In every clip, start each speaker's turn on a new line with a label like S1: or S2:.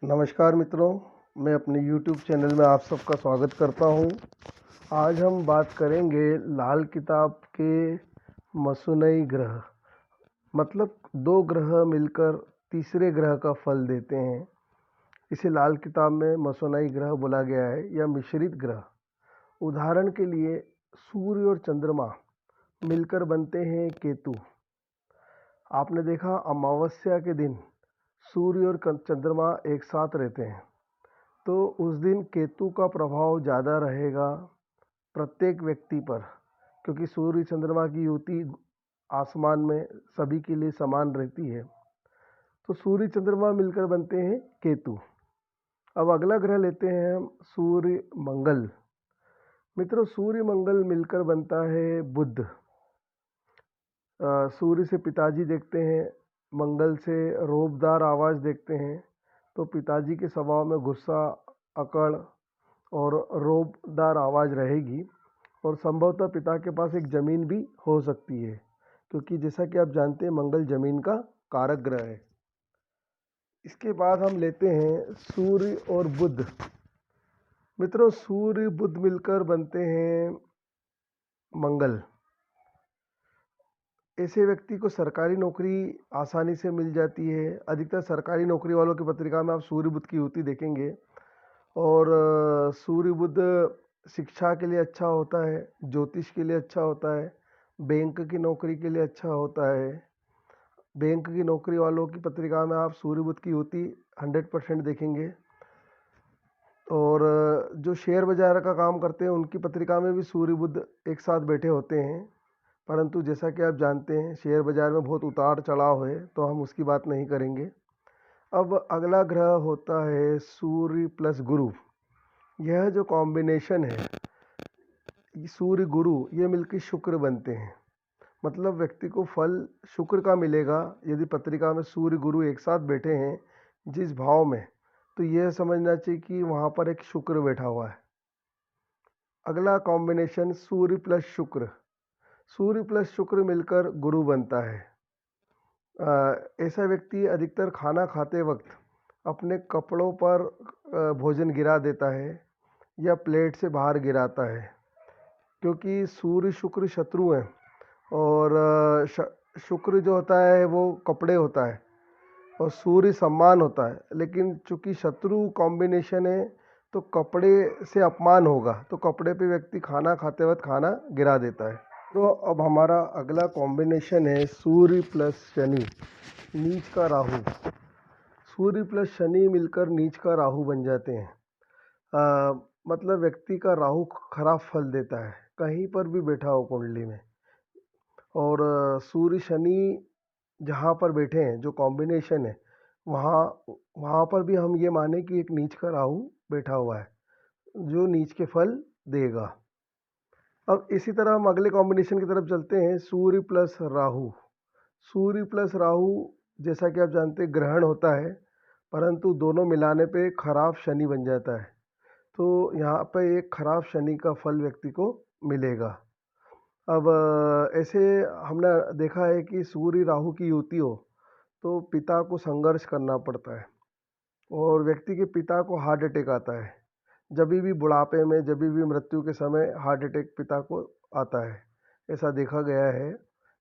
S1: नमस्कार मित्रों, मैं अपने YouTube चैनल में आप सबका स्वागत करता हूं। आज हम बात करेंगे लाल किताब के मसुनई ग्रह, मतलब दो ग्रह मिलकर तीसरे ग्रह का फल देते हैं। इसे लाल किताब में मसुनई ग्रह बोला गया है या मिश्रित ग्रह। उदाहरण के लिए सूर्य और चंद्रमा मिलकर बनते हैं केतु। आपने देखा अमावस्या के दिन सूर्य और चंद्रमा एक साथ रहते हैं, तो उस दिन केतु का प्रभाव ज़्यादा रहेगा प्रत्येक व्यक्ति पर, क्योंकि सूर्य चंद्रमा की युति आसमान में सभी के लिए समान रहती है। तो सूर्य चंद्रमा मिलकर बनते हैं केतु। अब अगला ग्रह लेते हैं हम सूर्य मंगल। मित्रों, सूर्य मंगल मिलकर बनता है बुध। सूर्य से पिताजी देखते हैं, मंगल से रौबदार आवाज़ देखते हैं, तो पिताजी के स्वभाव में गुस्सा, अकड़ और रौबदार आवाज़ रहेगी और संभवतः पिता के पास एक ज़मीन भी हो सकती है, क्योंकि जैसा कि आप जानते हैं मंगल ज़मीन का कारक ग्रह है। इसके बाद हम लेते हैं सूर्य और बुध। मित्रों, सूर्य बुध मिलकर बनते हैं मंगल। ऐसे व्यक्ति को सरकारी नौकरी आसानी से मिल जाती है। अधिकतर सरकारी नौकरी वालों की पत्रिका में आप सूर्य बुध की युति देखेंगे। और सूर्य बुध शिक्षा के लिए अच्छा होता है, ज्योतिष के लिए अच्छा होता है, बैंक की नौकरी के लिए अच्छा होता है। बैंक की नौकरी वालों की पत्रिका में आप सूर्य बुध की युति 100% देखेंगे। और जो शेयर बाजार का काम करते हैं उनकी पत्रिका में भी सूर्य बुध एक साथ बैठे होते हैं। परंतु जैसा कि आप जानते हैं शेयर बाजार में बहुत उतार चढ़ाव है, तो हम उसकी बात नहीं करेंगे। अब अगला ग्रह होता है सूर्य प्लस गुरु। यह जो कॉम्बिनेशन है सूर्य गुरु, ये मिलकर शुक्र बनते हैं। मतलब व्यक्ति को फल शुक्र का मिलेगा यदि पत्रिका में सूर्य गुरु एक साथ बैठे हैं जिस भाव में, तो यह समझना चाहिए कि वहाँ पर एक शुक्र बैठा हुआ है। अगला कॉम्बिनेशन सूर्य प्लस शुक्र। सूर्य प्लस शुक्र मिलकर गुरु बनता है। ऐसा व्यक्ति अधिकतर खाना खाते वक्त अपने कपड़ों पर भोजन गिरा देता है या प्लेट से बाहर गिराता है, क्योंकि सूर्य शुक्र शत्रु हैं और शुक्र जो होता है वो कपड़े होता है और सूर्य सम्मान होता है। लेकिन चूंकि शत्रु कॉम्बिनेशन है तो कपड़े से अपमान होगा, तो कपड़े पे व्यक्ति खाना खाते वक्त खाना गिरा देता है। तो अब हमारा अगला कॉम्बिनेशन है सूर्य प्लस शनि, नीच का राहु। सूर्य प्लस शनि मिलकर नीच का राहु बन जाते हैं। मतलब व्यक्ति का राहु खराब फल देता है कहीं पर भी बैठा हो कुंडली में। और सूर्य शनि जहाँ पर बैठे हैं, जो कॉम्बिनेशन है, वहाँ वहाँ पर भी हम ये माने कि एक नीच का राहु बैठा हुआ है जो नीच के फल देगा। अब इसी तरह हम अगले कॉम्बिनेशन की तरफ चलते हैं, सूर्य प्लस राहु। सूर्य प्लस राहु, जैसा कि आप जानते हैं ग्रहण होता है, परंतु दोनों मिलाने पे खराब शनि बन जाता है। तो यहाँ पे एक खराब शनि का फल व्यक्ति को मिलेगा। अब ऐसे हमने देखा है कि सूर्य राहु की युति हो तो पिता को संघर्ष करना पड़ता है और व्यक्ति के पिता को हार्ट अटैक आता है। जब भी बुढ़ापे में, जब भी मृत्यु के समय हार्ट अटैक पिता को आता है, ऐसा देखा गया है,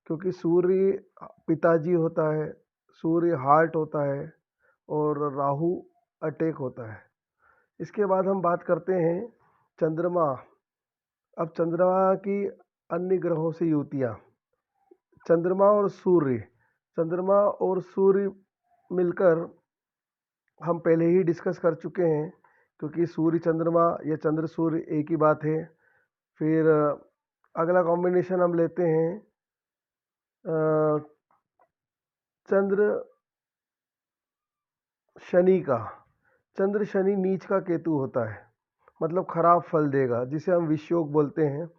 S1: क्योंकि सूर्य पिताजी होता है, सूर्य हार्ट होता है और राहु अटैक होता है। इसके बाद हम बात करते हैं चंद्रमा। अब चंद्रमा की अन्य ग्रहों से युतियाँ। चंद्रमा और सूर्य मिलकर हम पहले ही डिस्कस कर चुके हैं, क्योंकि सूर्य चंद्रमा या चंद्र सूर्य एक ही बात है। फिर अगला कॉम्बिनेशन हम लेते हैं चंद्र शनि का। चंद्र शनि नीच का केतु होता है, मतलब खराब फल देगा, जिसे हम विषयोग बोलते हैं।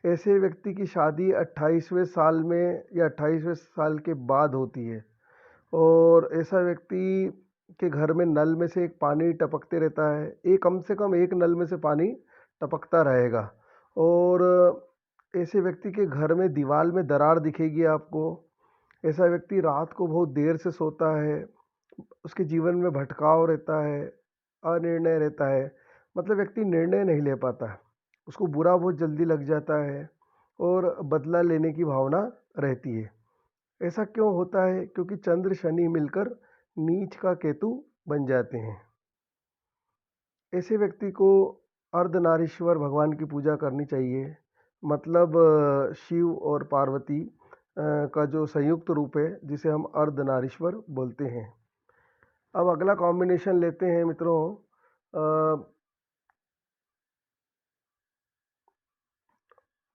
S1: ऐसे व्यक्ति की शादी 28वें साल में या 28वें साल के बाद होती है और ऐसा व्यक्ति के घर में नल में से एक पानी टपकते रहता है, एक कम से कम एक नल में से पानी टपकता रहेगा। और ऐसे व्यक्ति के घर में दीवार में दरार दिखेगी आपको। ऐसा व्यक्ति रात को बहुत देर से सोता है उसके जीवन में भटकाव रहता है, अनिर्णय रहता है, मतलब व्यक्ति निर्णय नहीं ले पाता है, उसको बुरा बहुत जल्दी लग जाता है और बदला लेने की भावना रहती है। ऐसा क्यों होता है? क्योंकि चंद्र शनि मिलकर नीच का केतु बन जाते हैं। ऐसे व्यक्ति को अर्धनारीश्वर भगवान की पूजा करनी चाहिए, मतलब शिव और पार्वती का जो संयुक्त रूप है जिसे हम अर्धनारीश्वर बोलते हैं। अब अगला कॉम्बिनेशन लेते हैं मित्रों,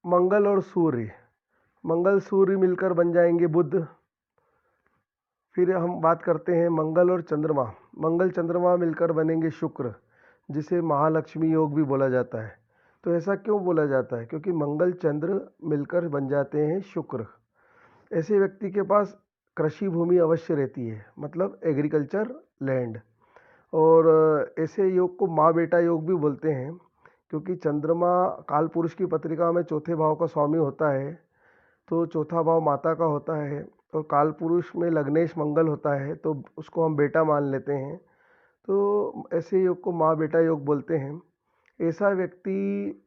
S1: मंगल और सूर्य। मंगल सूर्य मिलकर बन जाएंगे बुध। फिर हम बात करते हैं मंगल और चंद्रमा। मंगल चंद्रमा मिलकर बनेंगे शुक्र, जिसे महालक्ष्मी योग भी बोला जाता है। तो ऐसा क्यों बोला जाता है? क्योंकि मंगल चंद्र मिलकर बन जाते हैं शुक्र। ऐसे व्यक्ति के पास कृषि भूमि अवश्य रहती है, मतलब एग्रीकल्चर लैंड। और ऐसे योग को माँ बेटा योग भी बोलते हैं, क्योंकि चंद्रमा काल पुरुष की पत्रिका में चौथे भाव का स्वामी होता है, तो चौथा भाव माता का होता है, और काल पुरुष में लग्नेश मंगल होता है, तो उसको हम बेटा मान लेते हैं। तो ऐसे योग को माँ बेटा योग बोलते हैं। ऐसा व्यक्ति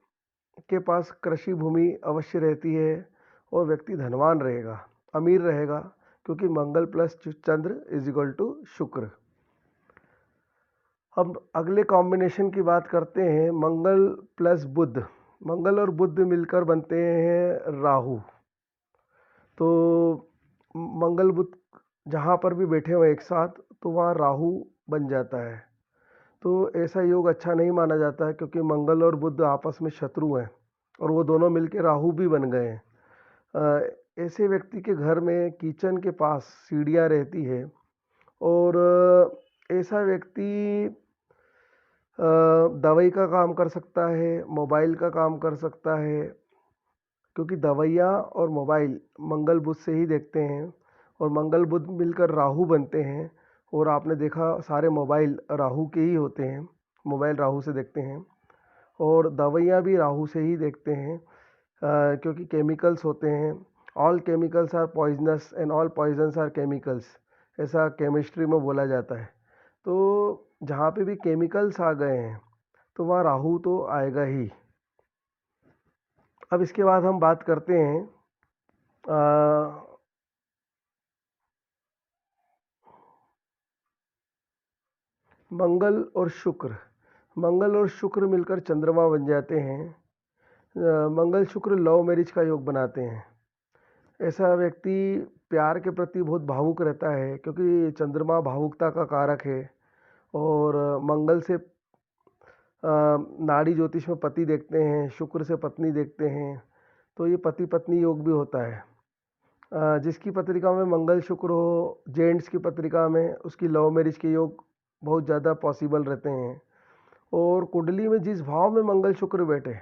S1: के पास कृषि भूमि अवश्य रहती है और व्यक्ति धनवान रहेगा, अमीर रहेगा, क्योंकि Mangal plus Chandra is equal to Shukra. अब अगले कॉम्बिनेशन की बात करते हैं, मंगल प्लस बुध। मंगल और बुध मिलकर बनते हैं राहु। तो मंगल बुध जहाँ पर भी बैठे हो एक साथ, तो वहाँ राहु बन जाता है। तो ऐसा योग अच्छा नहीं माना जाता है, क्योंकि मंगल और बुध आपस में शत्रु हैं और वो दोनों मिलके राहु भी बन गए हैं। ऐसे व्यक्ति के घर में किचन के पास सीढ़ियाँ रहती है, और ऐसा व्यक्ति दवाई का काम कर सकता है, मोबाइल का काम कर सकता है, क्योंकि दवाइयाँ और मोबाइल मंगल बुध से ही देखते हैं, और मंगल बुध मिलकर राहु बनते हैं। और आपने देखा सारे मोबाइल राहु के ही होते हैं, मोबाइल राहु से देखते हैं, और दवाइयाँ भी राहु से ही देखते हैं, क्योंकि केमिकल्स होते हैं। All chemicals are poisonous and all poisons are chemicals, ऐसा केमिस्ट्री में बोला जाता है। तो जहाँ पे भी केमिकल्स आ गए हैं, तो वहाँ राहु तो आएगा ही। अब इसके बाद हम बात करते हैं मंगल और शुक्र। मंगल और शुक्र मिलकर चंद्रमा बन जाते हैं। मंगल शुक्र लव मैरिज का योग बनाते हैं। ऐसा व्यक्ति प्यार के प्रति बहुत भावुक रहता है, क्योंकि चंद्रमा भावुकता का कारक है, और मंगल से नाड़ी ज्योतिष में पति देखते हैं, शुक्र से पत्नी देखते हैं, तो ये पति पत्नी योग भी होता है। जिसकी पत्रिका में मंगल शुक्र हो, जेंट्स की पत्रिका में उसकी लव मैरिज के योग बहुत ज़्यादा पॉसिबल रहते हैं। और कुंडली में जिस भाव में मंगल शुक्र बैठे,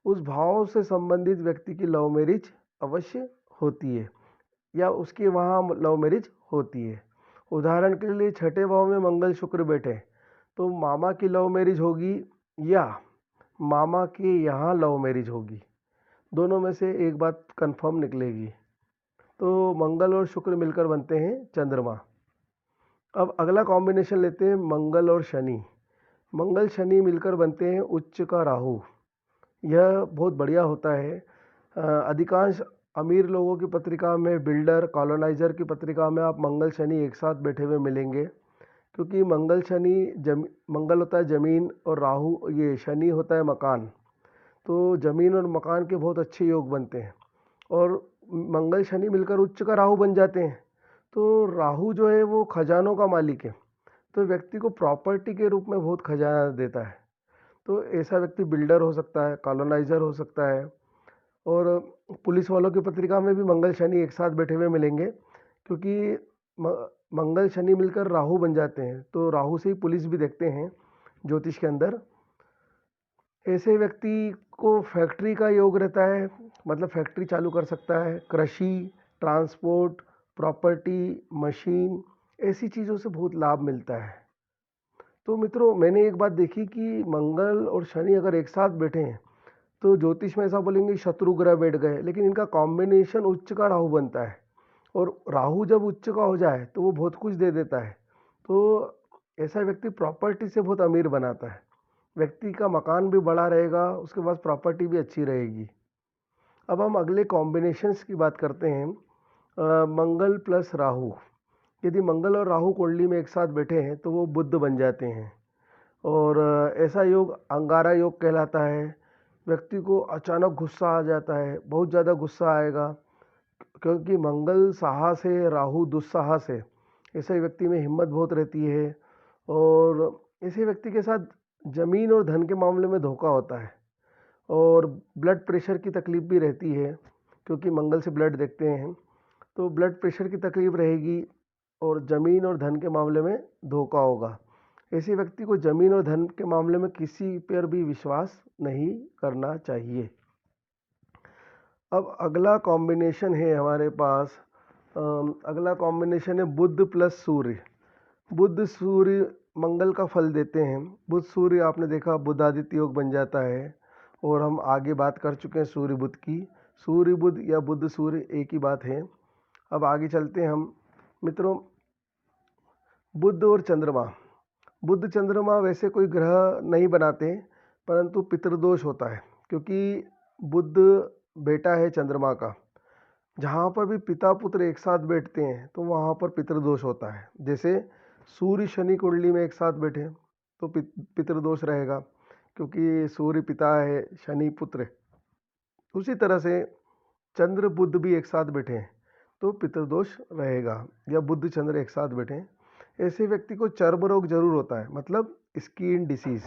S1: उस भाव से संबंधित व्यक्ति की लव मैरिज अवश्य होती है, या उसके वहाँ लव मैरिज होती है। उदाहरण के लिए छठे भाव में मंगल शुक्र बैठे, तो मामा की लव मैरिज होगी या मामा के यहाँ लव मैरिज होगी, दोनों में से एक बात कंफर्म निकलेगी। तो मंगल और शुक्र मिलकर बनते हैं चंद्रमा। अब अगला कॉम्बिनेशन लेते हैं मंगल और शनि। मंगल शनि मिलकर बनते हैं उच्च का राहु। यह बहुत बढ़िया होता है। अधिकांश अमीर लोगों की पत्रिका में, बिल्डर कॉलोनाइजर की पत्रिका में आप मंगल शनि एक साथ बैठे हुए मिलेंगे, क्योंकि मंगल शनि मंगल होता है ज़मीन, और राहु ये शनि होता है मकान। तो ज़मीन और मकान के बहुत अच्छे योग बनते हैं, और मंगल शनि मिलकर उच्च का राहु बन जाते हैं। तो राहु जो है वो खजानों का मालिक है, तो व्यक्ति को प्रॉपर्टी के रूप में बहुत खजाना देता है। तो ऐसा व्यक्ति बिल्डर हो सकता है, कॉलोनाइजर हो सकता है। और पुलिस वालों की पत्रिका में भी मंगल शनि एक साथ बैठे हुए मिलेंगे, क्योंकि मंगल शनि मिलकर राहु बन जाते हैं, तो राहु से ही पुलिस भी देखते हैं ज्योतिष के अंदर। ऐसे व्यक्ति को फैक्ट्री का योग रहता है, मतलब फैक्ट्री चालू कर सकता है, कृषि, ट्रांसपोर्ट, प्रॉपर्टी, मशीन, ऐसी चीज़ों से बहुत लाभ मिलता है। तो मित्रों, मैंने एक बात देखी कि मंगल और शनि अगर एक साथ बैठे हैं, तो ज्योतिष में ऐसा बोलेंगे शत्रु ग्रह बैठ गए, लेकिन इनका कॉम्बिनेशन उच्च का राहु बनता है, और राहु जब उच्च का हो जाए तो वो बहुत कुछ दे देता है। तो ऐसा व्यक्ति प्रॉपर्टी से बहुत अमीर बनाता है। व्यक्ति का मकान भी बड़ा रहेगा, उसके पास प्रॉपर्टी भी अच्छी रहेगी। अब हम अगले कॉम्बिनेशंस की बात करते हैं। मंगल प्लस राहु। यदि मंगल और राहु कुंडली में एक साथ बैठे हैं तो वो बुध बन जाते हैं। और ऐसा योग अंगारा योग कहलाता है। व्यक्ति को अचानक गुस्सा आ जाता है, बहुत ज़्यादा गुस्सा आएगा, क्योंकि मंगल साहस है, राहु दुस्साहस है। ऐसे व्यक्ति में हिम्मत बहुत रहती है। और ऐसे व्यक्ति के साथ ज़मीन और धन के मामले में धोखा होता है। और ब्लड प्रेशर की तकलीफ़ भी रहती है, क्योंकि मंगल से ब्लड देखते हैं, तो ब्लड प्रेशर की तकलीफ़ रहेगी और ज़मीन और धन के मामले में धोखा होगा। ऐसे व्यक्ति को ज़मीन और धन के मामले में किसी पर भी विश्वास नहीं करना चाहिए। अब अगला कॉम्बिनेशन है हमारे पास। अगला कॉम्बिनेशन है बुध प्लस सूर्य। बुध सूर्य मंगल का फल देते हैं। बुध सूर्य आपने देखा बुधादित्य योग बन जाता है। और हम आगे बात कर चुके हैं सूर्य बुध की। सूर्य बुध या बुध सूर्य एक ही बात है। अब आगे चलते हैं हम मित्रों। बुध और चंद्रमा। बुध चंद्रमा वैसे कोई ग्रह नहीं बनाते, परंतु पितृदोष होता है, क्योंकि बुध बेटा है चंद्रमा का। जहाँ पर भी पिता पुत्र एक साथ बैठते हैं तो वहाँ पर पितृदोष होता है। जैसे सूर्य शनि कुंडली में एक साथ बैठे तो पितृदोष रहेगा, क्योंकि सूर्य पिता है, शनि पुत्र है। उसी तरह से चंद्र बुध भी एक साथ बैठे हैं तो पितृदोष रहेगा, या बुध चंद्र एक साथ बैठे हैं। ऐसे व्यक्ति को चर्म रोग जरूर होता है, मतलब स्किन डिसीज।